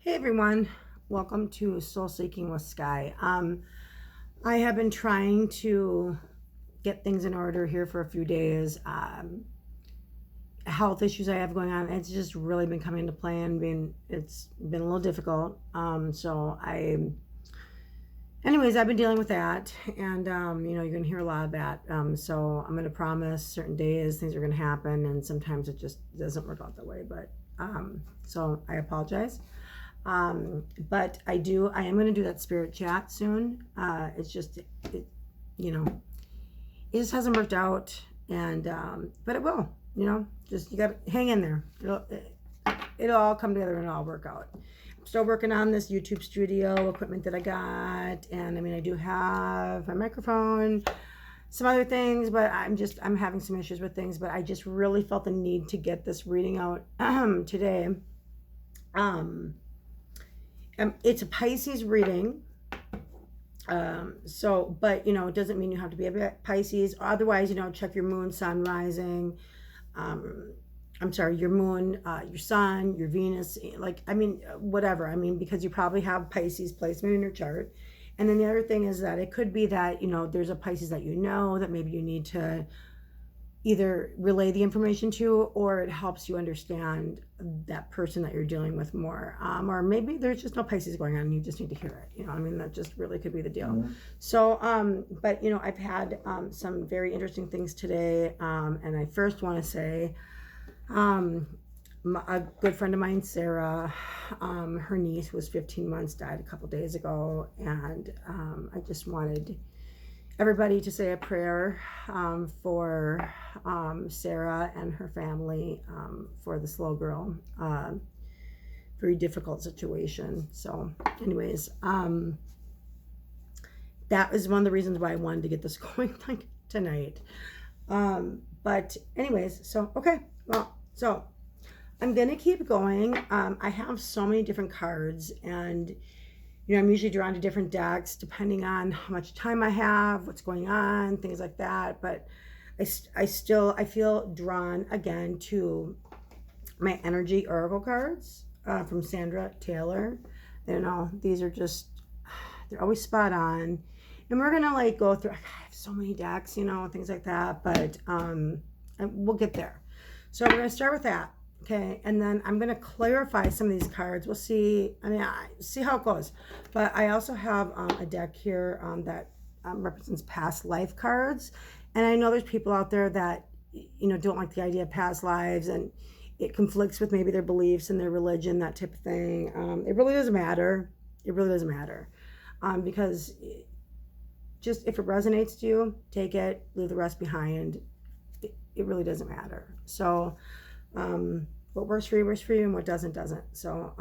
Hey everyone, welcome to Soul Seeking with Sky. I have been trying to get things in order here for a few days. Health issues I have going on, it's just really been coming into play and it's been a little difficult. Anyways, I've been dealing with that, and you're gonna hear a lot of that. So I'm gonna promise certain days things are gonna happen, and sometimes it just doesn't work out that way. But so I apologize. But I am going to do that spirit chat soon. It's just, you know, it just hasn't worked out, and but it will. Just you got to hang in there. It'll all come together and it'll all work out. I'm still working on this YouTube studio equipment that I got, and I do have my microphone, some other things, but I'm having some issues with things. But I just really felt the need to get this reading out today. It's a Pisces reading. But it doesn't mean you have to be a Pisces. Otherwise, check your moon, sun, rising. Your moon, your sun, your Venus, whatever. Because you probably have Pisces placement in your chart. And then the other thing is that it could be that, there's a Pisces that that maybe you need to either relay the information to, or it helps you understand that person that you're dealing with more. Or maybe there's just no Pisces going on and you just need to hear it. That just really could be the deal. Mm-hmm. So, but I've had some very interesting things today. And I first want to say, a good friend of mine, Sarah, her niece was 15 months, died a couple days ago. And I just wanted everybody to say a prayer for Sarah and her family, for this little girl. Very difficult situation. So anyways, that is one of the reasons why I wanted to get this going tonight. But anyways, so okay, so I'm gonna keep going. I have so many different cards, and I'm usually drawn to different decks depending on how much time I have, what's going on, things like that. But I feel drawn again to my energy oracle cards from Sandra Taylor. These are just, they're always spot on. And we're gonna go through, I have so many decks, things like that, but and we'll get there. So we're gonna start with that. Okay, and then I'm going to clarify some of these cards. We'll see. See how it goes. But I also have a deck here that represents past life cards. And I know there's people out there that, don't like the idea of past lives, and it conflicts with maybe their beliefs and their religion, that type of thing. It really doesn't matter. It really doesn't matter. Because just if it resonates to you, take it, leave the rest behind. It really doesn't matter. So, what works for you, and what doesn't. So,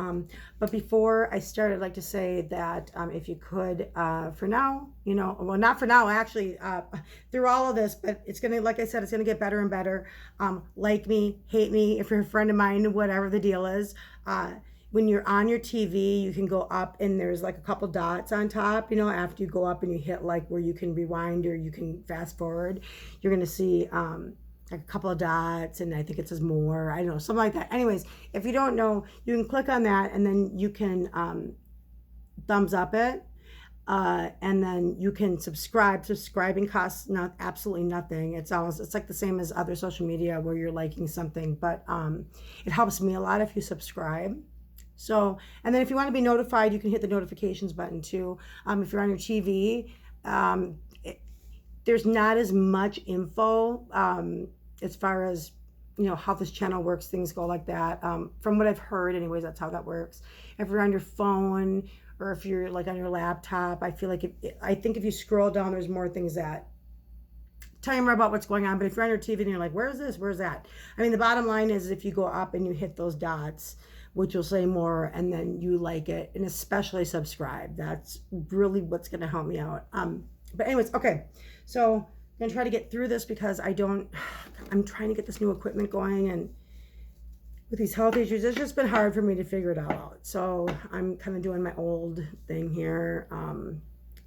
but before I start, I'd like to say that if you could, for now, well, not for now, actually, through all of this, but it's gonna, like I said, it's gonna get better and better. Like me, hate me, if you're a friend of mine, whatever the deal is. When you're on your TV, you can go up and there's a couple dots on top, after you go up and you hit where you can rewind or you can fast forward, you're gonna see a couple of dots, and I think it says more, I don't know, something like that. Anyways, if you don't know, you can click on that, and then you can thumbs up it, and then you can subscribe. Subscribing costs absolutely nothing. It's like the same as other social media where you're liking something, but it helps me a lot if you subscribe. So, and then if you want to be notified, you can hit the notifications button too. If you're on your TV, there's not as much info as far as how this channel works, things go like that. From what I've heard, anyways, that's how that works. If you're on your phone or if you're on your laptop, I feel I think if you scroll down, there's more things that tell you more about what's going on. But if you're on your TV and you're like, where's this, where's that? The bottom line is if you go up and you hit those dots, which will say more, and then you like it, and especially subscribe. That's really what's going to help me out. But anyways, okay. So I'm going to try to get through this because I'm trying to get this new equipment going, and with these health issues, it's just been hard for me to figure it all out. So I'm kind of doing my old thing here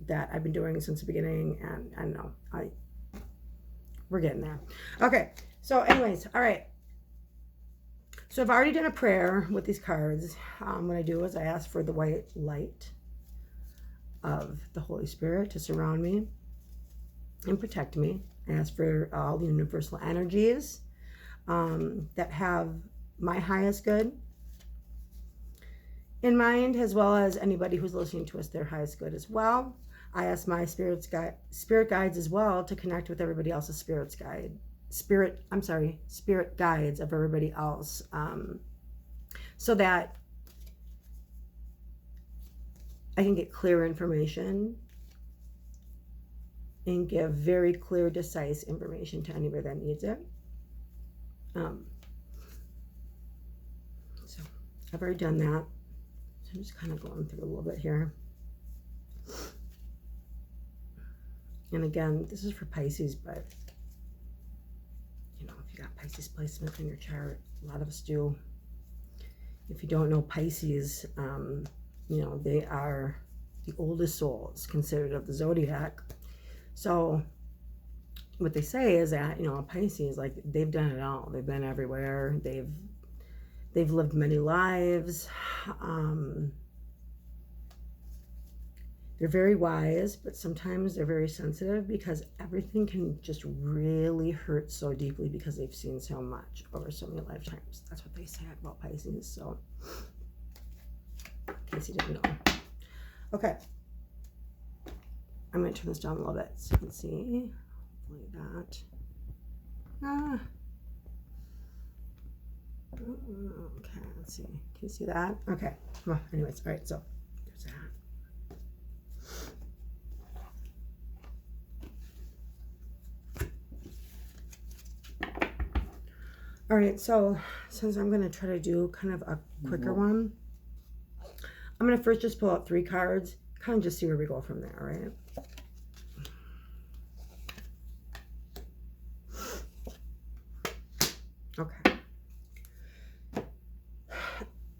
that I've been doing since the beginning, and I don't know, we're getting there. Okay, so anyways, all right. So I've already done a prayer with these cards. What I do is I ask for the white light of the Holy Spirit to surround me and protect me. I ask for all the universal energies that have my highest good in mind, as well as anybody who's listening to us, their highest good as well. I ask my spirit guides as well to connect with everybody else's spirit guides of everybody else, so that I can get clear information and give very clear, concise information to anybody that needs it. So I've already done that. So I'm just kind of going through a little bit here. And again, this is for Pisces, but you know, if you got Pisces placement in your chart, a lot of us do. If you don't know Pisces, you know, they are the oldest souls considered of the zodiac. So what they say is that, you know, Pisces, like, they've done it all. They've been everywhere. They've lived many lives. They're very wise, but sometimes they're very sensitive because everything can just really hurt so deeply because they've seen so much over so many lifetimes. That's what they say about Pisces. So, in case you didn't know. Okay. I'm going to turn this down a little bit so you can see. Like that. Okay, let's see. Can you see that? Okay. Well, anyways, all right, so there's that. All right, so since I'm going to try to do kind of a quicker one, I'm going to first just pull out 3 cards, kind of just see where we go from there, right? Okay.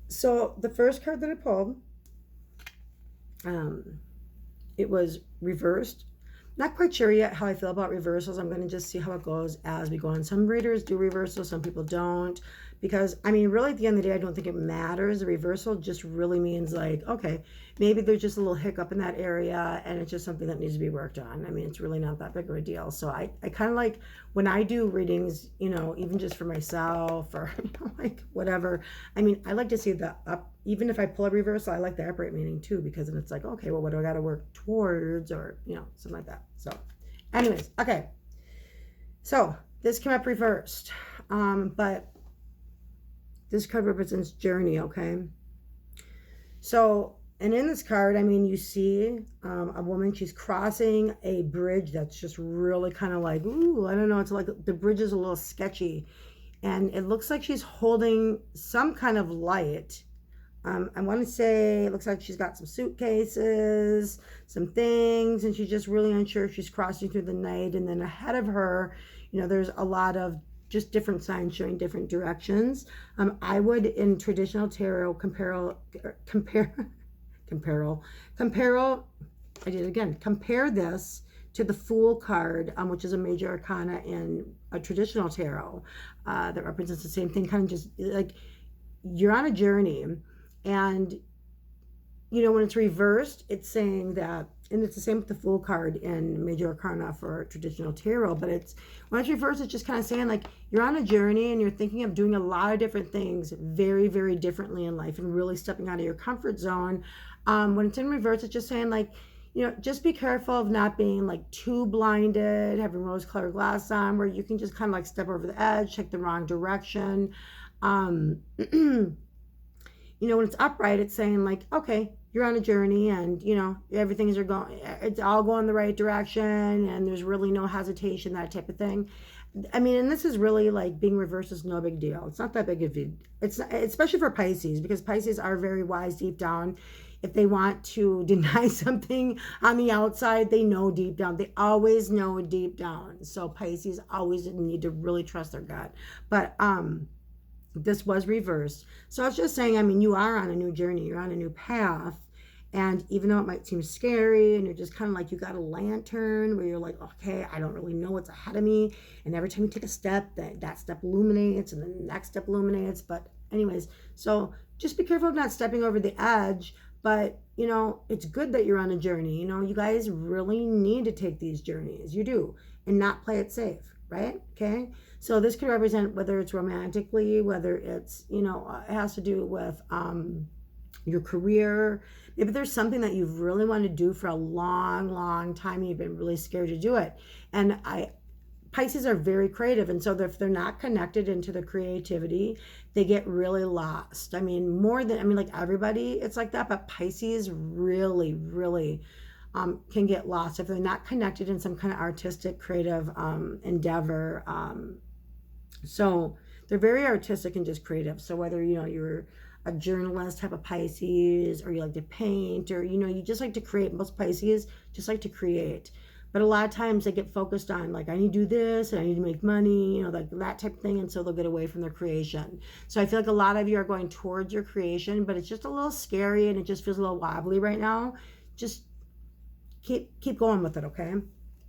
So the first card that I pulled, it was reversed. Not quite sure yet how I feel about reversals. I'm going to just see how it goes as we go on. Some readers do reversals, some people don't. Because, I mean, really at the end of the day, I don't think it matters. The reversal just really means like, okay, maybe there's just a little hiccup in that area and it's just something that needs to be worked on. I mean, it's really not that big of a deal. So I kind of like, when I do readings, you know, even just for myself or, you know, like whatever, I mean, I like to see the up, even if I pull a reversal, I like the upright meaning too, because then it's like, okay, well, what do I got to work towards, or, you know, something like that. So anyways, okay. So this came up reversed, but this card represents journey, okay? So, and in this card, I mean, you see a woman, she's crossing a bridge that's just really kind of like, ooh, I don't know, it's like the bridge is a little sketchy. And it looks like she's holding some kind of light. I want to say it looks like she's got some suitcases, some things, and she's just really unsure if she's crossing through the night. And then ahead of her, you know, there's a lot of just different signs showing different directions. I would, in traditional tarot, compare, I did it again, compare this to the Fool card, which is a major arcana in a traditional tarot that represents the same thing, kind of just like you're on a journey. And, you know, when it's reversed, it's saying that, and it's the same with the Fool card in Major Arcana for traditional tarot, but it's, when it's reversed, it's just kind of saying like, you're on a journey and you're thinking of doing a lot of different things very, very differently in life and really stepping out of your comfort zone. When it's in reverse, it's just saying like, you know, just be careful of not being like too blinded, having rose-colored glasses on, where you can just kind of like step over the edge, take the wrong direction. You know, when it's upright, it's saying like, okay, you're on a journey and, you know, everything's going, it's all going the right direction and there's really no hesitation, that type of thing. I mean, and this is really like being reversed is no big deal. It's not that big of a, it's not, especially for Pisces, because Pisces are very wise deep down. If they want to deny something on the outside, they know deep down. They always know deep down. So Pisces always need to really trust their gut. But, this was reversed. So I was just saying, I mean, you are on a new journey, you're on a new path. And even though it might seem scary and you're just kind of like, you got a lantern where you're like, okay, I don't really know what's ahead of me. And every time you take a step, that step illuminates and the next step illuminates. But anyways, so just be careful of not stepping over the edge. But it's good that you're on a journey. You guys really need to take these journeys. You do, and not play it safe, right? Okay. So this could represent whether it's romantically, whether it's it has to do with your career. Maybe there's something that you've really wanted to do for a long, long time. You've been really scared to do it. And Pisces are very creative. And so if they're not connected into the creativity, they get really lost. Like everybody, it's like that. But Pisces really, really can get lost if they're not connected in some kind of artistic, creative endeavor. So they're very artistic and just creative. So whether, you're a journalist type of Pisces, or you like to paint, or, you just like to create. Most Pisces just like to create. But a lot of times they get focused on, like, I need to do this and I need to make money, like that type of thing. And so they'll get away from their creation. So I feel like a lot of you are going towards your creation, but it's just a little scary and it just feels a little wobbly right now. Just keep going with it, okay?